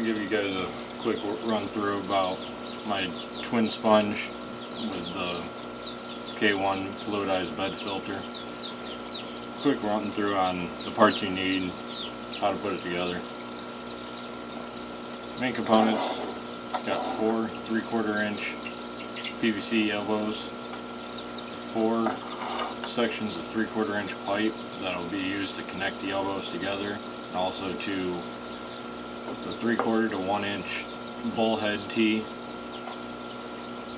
give you guys a quick run through about my twin sponge with the K1 fluidized bed filter. Quick run through on the parts you need, how to put it together. Main components, got 4 3/4 inch PVC elbows, 4 sections of 3/4 inch pipe that will be used to connect the elbows together, and also to the 3/4 to 1 inch bullhead tee.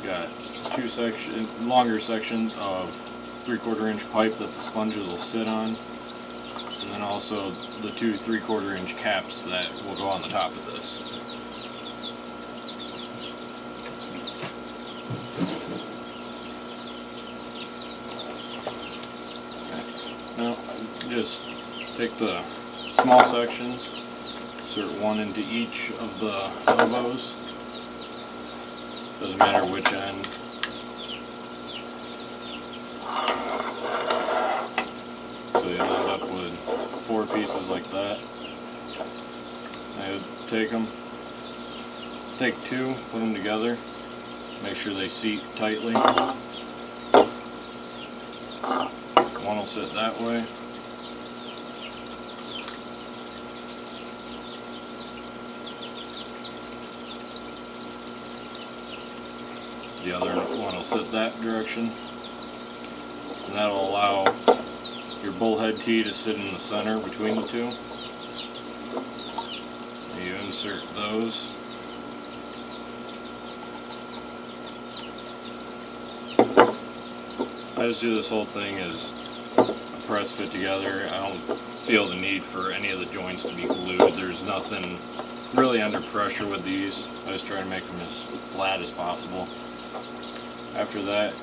Got 2 longer sections of 3/4 inch pipe that the sponges will sit on, and then also the 2 3/4 inch caps that will go on the top of this. Now, just take the small sections, insert 1 into each of the elbows. Doesn't matter which end. So you'll end up with 4 pieces like that. I take 2, put them together, make sure they seat tightly. One will sit that way. The other one will sit that direction. And that'll allow your bullhead tee to sit in the center between the two. You insert those. I just do this whole thing as a press fit together. I don't feel the need for any of the joints to be glued. There's nothing really under pressure with these. I just try to make them as flat as possible. After that,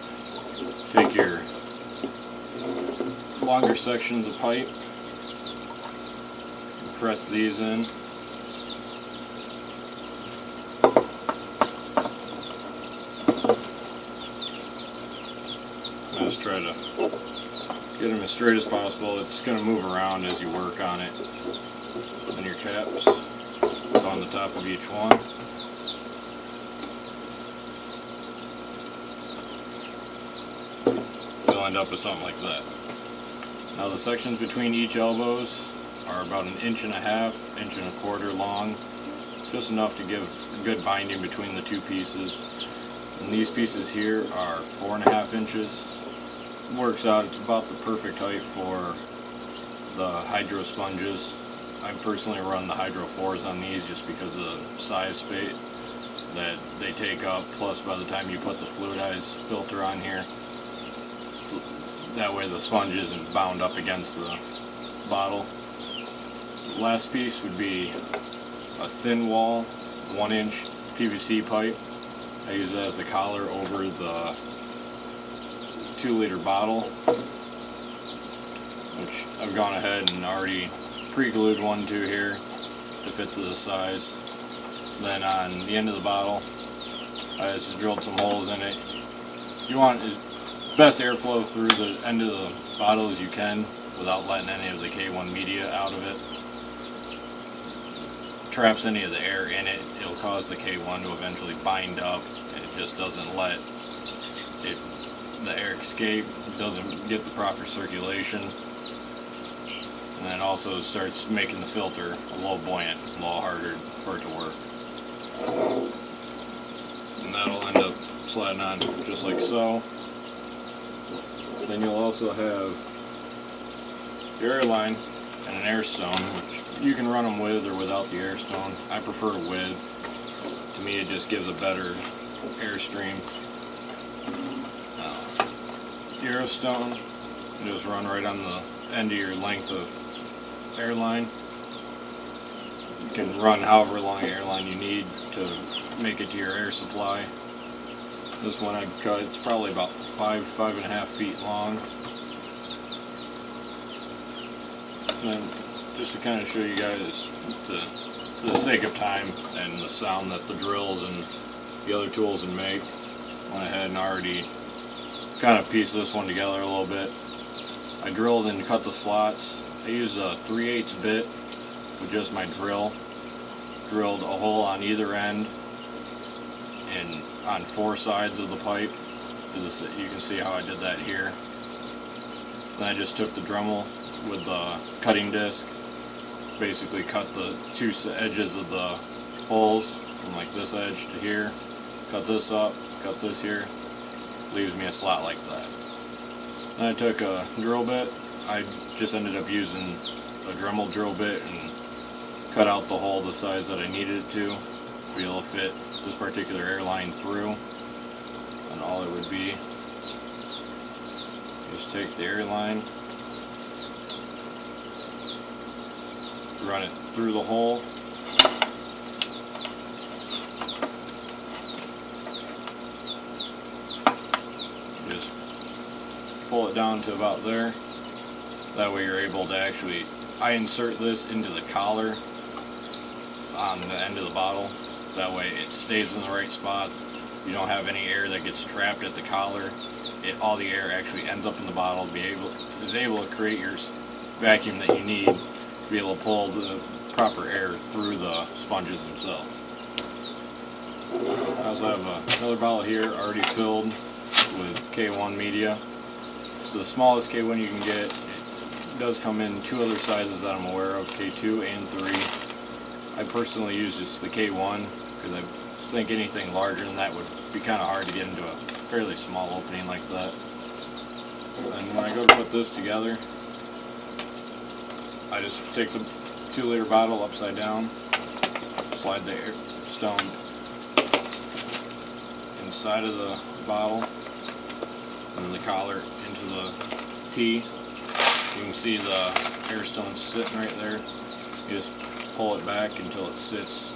take your longer sections of pipe and press these in. Just try to get them as straight as possible. It's going to move around as you work on it. And your caps on the top of each one. You'll end up with something like that. Now the sections between each elbows are about 1.5 inches, 1.25 inches long. Just enough to give good binding between the two pieces. And these pieces here are 4.5 inches. Works out, it's about the perfect height for the hydro sponges. I personally run the Hydro 4s on these just because of the size space that they take up, plus by the time you put the fluidized filter on here, that way the sponge isn't bound up against the bottle. The last piece would be a thin wall 1 inch PVC pipe. I use that as a collar over the 2-liter bottle, which I've gone ahead and already pre-glued 1 to here to fit to the size. Then on the end of the bottle, I just drilled some holes in it. You want best airflow through the end of the bottle as you can without letting any of the K1 media out of it. Traps any of the air in it, it'll cause the K1 to eventually bind up, and it just doesn't let it, the air escape, doesn't get the proper circulation, and then also starts making the filter a little buoyant, a little harder for it to work. And that'll end up sliding on just like so. Then you'll also have your air line and an air stone, which you can run them with or without the air stone. I prefer with. To me, it just gives a better air stream. The air stone, you just run right on the end of your length of airline. You can run however long airline you need to make it to your air supply. This one I've cut, it's probably about 5.5 feet long. And just to kind of show you guys, for the sake of time and the sound that the drills and the other tools would make, went ahead and already kind of pieced this one together a little bit. I drilled and cut the slots. I used a 3/8 bit with just my drill. drilled a hole on either end and on 4 sides of the pipe. You can see how I did that here. Then I just took the Dremel with the cutting disc, basically cut the 2 edges of the holes from like this edge to here, cut this up, cut this here, leaves me a slot like that. Then I took a drill bit. I just ended up using a Dremel drill bit and cut out the hole the size that I needed it to be able to fit this particular airline through. And all it would be, just take the airline, run it through the hole, just pull it down to about there. That way you're able to actually, I insert this into the collar on the end of the bottle. That way it stays in the right spot. You don't have any air that gets trapped at the collar. All the air actually ends up in the bottle, is able to create your vacuum that you need to be able to pull the proper air through the sponges themselves. I also have another bottle here already filled with K1 media. So the smallest K1 you can get. It does come in 2 other sizes that I'm aware of, K2 and 3. I personally use just the K1 because I think anything larger than that would be kind of hard to get into a fairly small opening like that. And when I go to put this together, I just take the 2-liter bottle upside down, slide the stone inside of the bottle, and then the collar into the T. You can see the air stone sitting right there. You just pull it back until it sits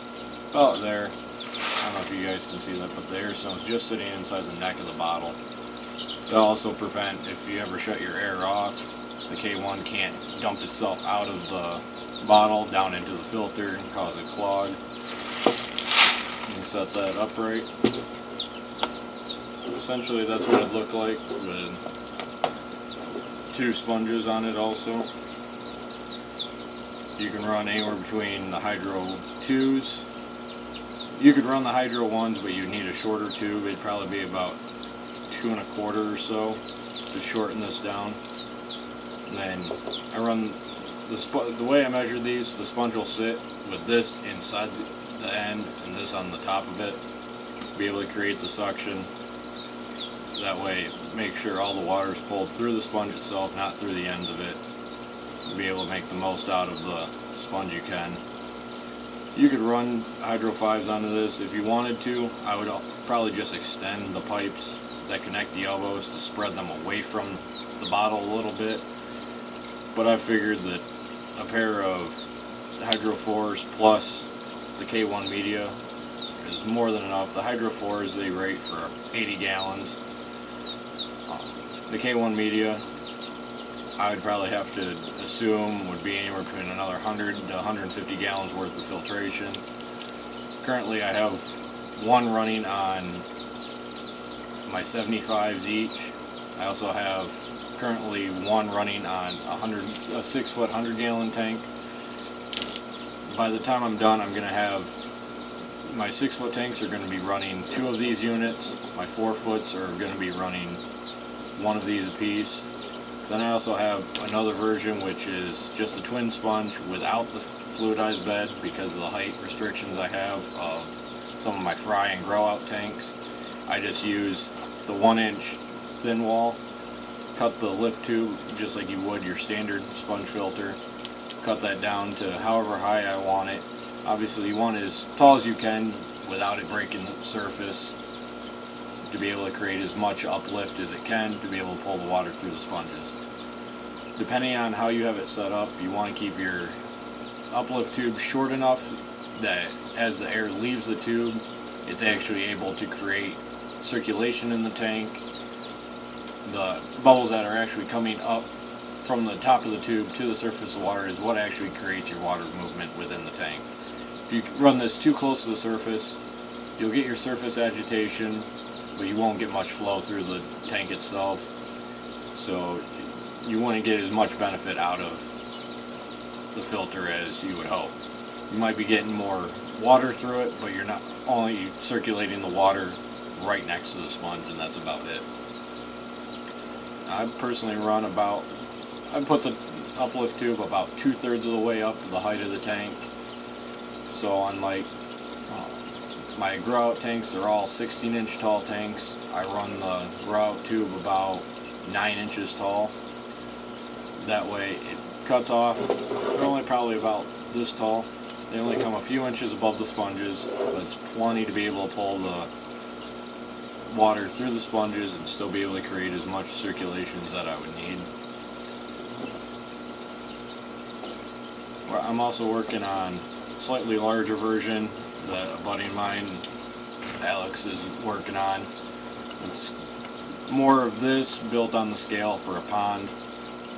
about there. I don't know if you guys can see that, but the air stone is just sitting inside the neck of the bottle. That'll also prevent, if you ever shut your air off, the K1 can't dump itself out of the bottle down into the filter and cause a clog. You can set that upright. Essentially that's what it looked like with 2 sponges on it also. You can run anywhere between the Hydro 2s. You could run the Hydro 1s, but you'd need a shorter tube. It'd probably be about 2 1/4 or so to shorten this down. And then I run the way I measure these, the sponge will sit with this inside the end and this on the top of it. Be able to create the suction. That way, make sure all the water is pulled through the sponge itself, not through the ends of it. Be able to make the most out of the sponge you can. You could run Hydro 5s onto this if you wanted to. I would probably just extend the pipes that connect the elbows to spread them away from the bottle a little bit. But I figured that a pair of Hydro 4s plus the K1 media is more than enough. The Hydro 4s, they rate for 80 gallons. The K1 media, I would probably have to assume would be anywhere between another 100 to 150 gallons worth of filtration. Currently I have one running on my 75s each. I also have currently one running on a 6-foot 100-gallon tank. By the time I'm done, I'm going to have my 6-foot tanks are going to be running 2 of these units. My 4-foots are going to be running 1 of these apiece. Then I also have another version which is just a twin sponge without the fluidized bed because of the height restrictions I have of some of my fry and grow out tanks. I just use the 1-inch thin wall, cut the lift tube just like you would your standard sponge filter, cut that down to however high I want it. Obviously you want it as tall as you can without it breaking the surface to be able to create as much uplift as it can to be able to pull the water through the sponges. Depending on how you have it set up, you want to keep your uplift tube short enough that as the air leaves the tube, it's actually able to create circulation in the tank. The bubbles that are actually coming up from the top of the tube to the surface of the water is what actually creates your water movement within the tank. If you run this too close to the surface, you'll get your surface agitation, but you won't get much flow through the tank itself. So you want to get as much benefit out of the filter as you would hope. You might be getting more water through it, but you're not only circulating the water right next to the sponge, and that's about it. I personally run about, I put the uplift tube about 2/3 of the way up to the height of the tank. So unlike my grow out tanks, they're all 16-inch tall tanks. I run the grow out tube about 9 inches tall. That way it cuts off. They're only probably about this tall. They only come a few inches above the sponges, but it's plenty to be able to pull the water through the sponges and still be able to create as much circulation as that I would need. I'm also working on a slightly larger version that a buddy of mine, Alex, is working on. It's more of this built on the scale for a pond.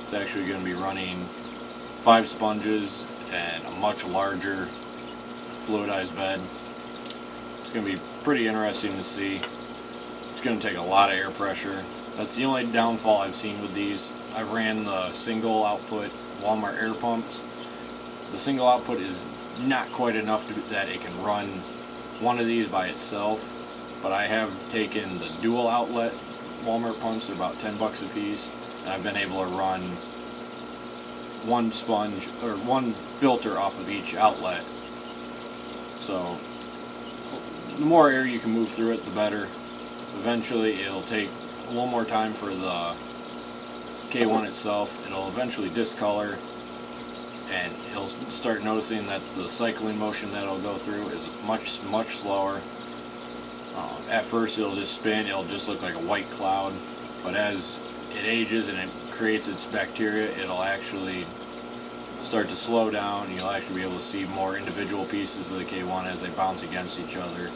It's actually going to be running 5 sponges and a much larger fluidized bed. It's going to be pretty interesting to see. It's going to take a lot of air pressure. That's the only downfall I've seen with these. I ran the single output Walmart air pumps. The single output is not quite enough that it can run one of these by itself, but I have taken the dual outlet Walmart pumps. They're about $10 a piece, and I've been able to run one sponge or one filter off of each outlet. So the more air you can move through it, the better. Eventually it'll take a little more time for the K1 itself. It'll eventually discolor, and you'll start noticing that the cycling motion that it'll go through is much slower. At first it'll just spin, it'll just look like a white cloud, but as it ages and it creates its bacteria, it'll actually start to slow down. You'll actually be able to see more individual pieces of the K1 as they bounce against each other.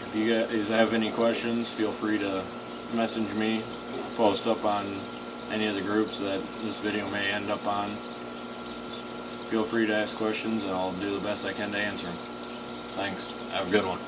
If you guys have any questions, feel free to message me, post up on any of the groups that this video may end up on. Feel free to ask questions and I'll do the best I can to answer them. Thanks. Have a good one.